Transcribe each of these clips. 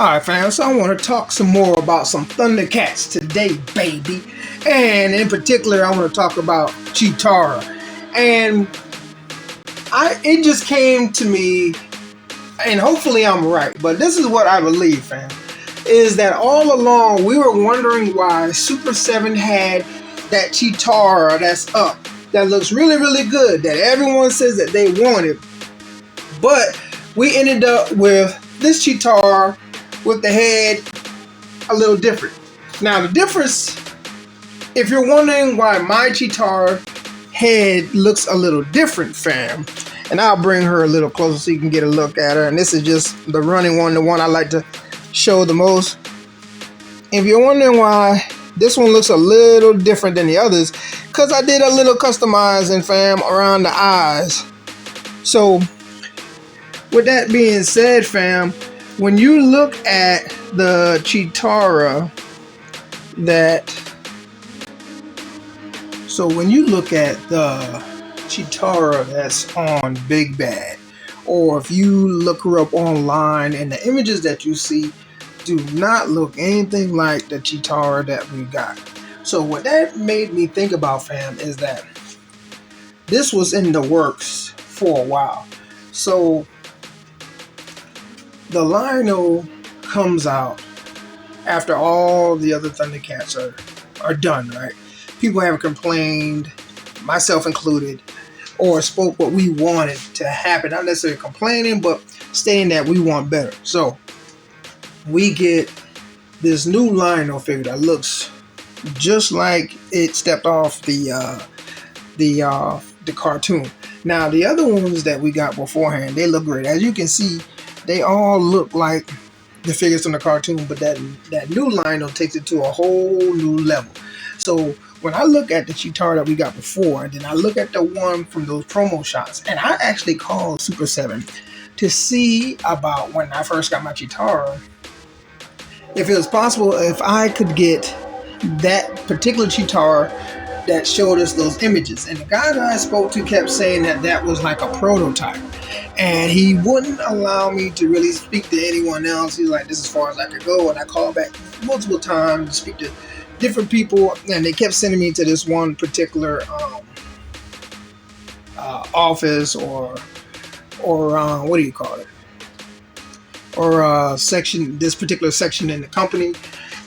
Alright fam, so I want to talk some more about some Thundercats today, baby. And in particular, I want to talk about Cheetara. And it just came to me, and hopefully I'm right, but this is what I believe, fam, is that all along we were wondering why SUPER7 had that Cheetara that's up, that looks really, really good, that everyone says that they wanted. But we ended up with this Cheetara with the head a little different. Now the difference, if you're wondering why my Cheetara head looks a little different, fam, and I'll bring her a little closer so you can get a look at her, and this is just the running one, the one I like to show the most. If you're wondering why this one looks a little different than the others, because I did a little customizing, fam, around the eyes. So with that being said, fam, when you look at the Cheetara when you look at the Cheetara that's on Big Bad, or if you look her up online, and the images that you see do not look anything like the Cheetara that we got. So what that made me think about, fam, is that this was in the works for a while. So the Lino comes out after all the other Thundercats are done, right? People have complained, myself included, or spoke what we wanted to happen. Not necessarily complaining, but stating that we want better. So we get this new Lino figure that looks just like it stepped off the cartoon. Now the other ones that we got beforehand, they look great. As you can see, they all look like the figures from the cartoon, but that new Lino takes it to a whole new level. So when I look at the Cheetara that we got before, and then I look at the one from those promo shots, and I actually called SUPER7 to see about, when I first got my Cheetara, if it was possible if I could get that particular Cheetara that showed us those images. And the guy that I spoke to kept saying that was like a prototype, and he wouldn't allow me to really speak to anyone else. He's like, this is as far as I could go. And I called back multiple times to speak to different people, and they kept sending me to this one particular office or what do you call it, or section, this particular section in the company.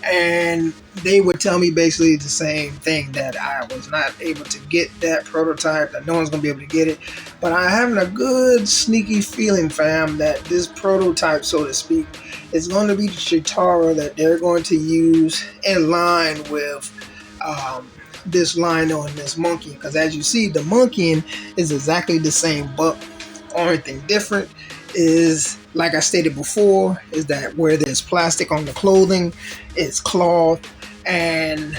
And they would tell me basically the same thing, that I was not able to get that prototype, that no one's going to be able to get it. But I'm having a good sneaky feeling, fam, that this prototype, so to speak, is going to be the Cheetara that they're going to use in line with this Lino and this monkey. Because as you see, the monkey is exactly the same, but only thing different is, like I stated before, is that where there's plastic on the clothing, it's cloth, and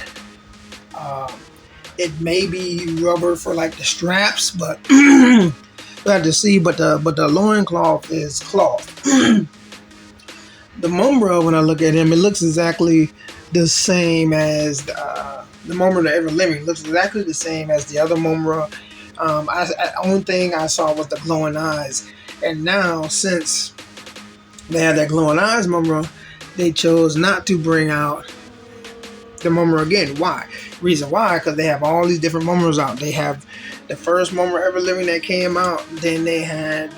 it may be rubber for like the straps, but we'll have to see. But the loincloth is cloth. The Mumra, when I look at him, it looks exactly the same as the Mumra the Ever Living. Looks exactly the same as the other Mumra. Only thing I saw was the glowing eyes. And now, since they have that glowing eyes Mumra, they chose not to bring out the Mumra again. Why? Reason why? Because they have all these different Mumras out. They have the first Mumra Ever Living that came out. Then they had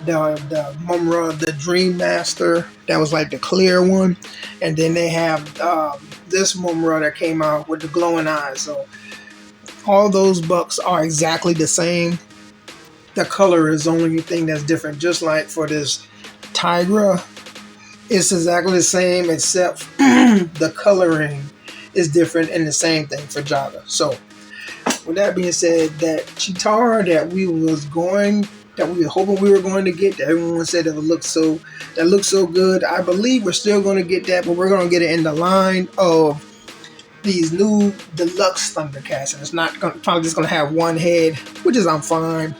the Mumra, the Dream Master, that was like the clear one. And then they have this Mumra that came out with the glowing eyes. So all those bucks are exactly the same. The color is the only thing that's different. Just like for this Tigra, it's exactly the same, except the coloring is different, and the same thing for Jaga. So with that being said, that Cheetara that we were hoping we were going to get, that everyone said that looks so good, I believe we're still going to get that, but we're going to get it in the line of these new Deluxe Thundercats, and it's not probably just going to have one head, which is, I'm fine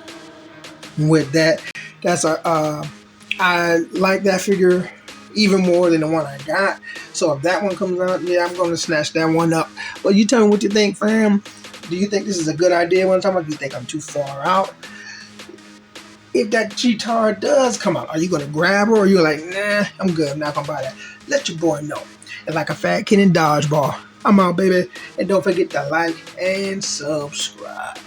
with that. I like that figure even more than the one I got. So if that one comes out, yeah, I'm going to snatch that one up. But you tell me what you think, fam. Do you think this is a good idea? What I'm talking about? Do you think I'm too far out? if that Cheetara does come out, are you gonna grab her, or you're like, nah, I'm good, I'm not gonna buy that? Let your boy know. And like a fat kid in dodgeball, I'm out, baby. And don't forget to like and subscribe.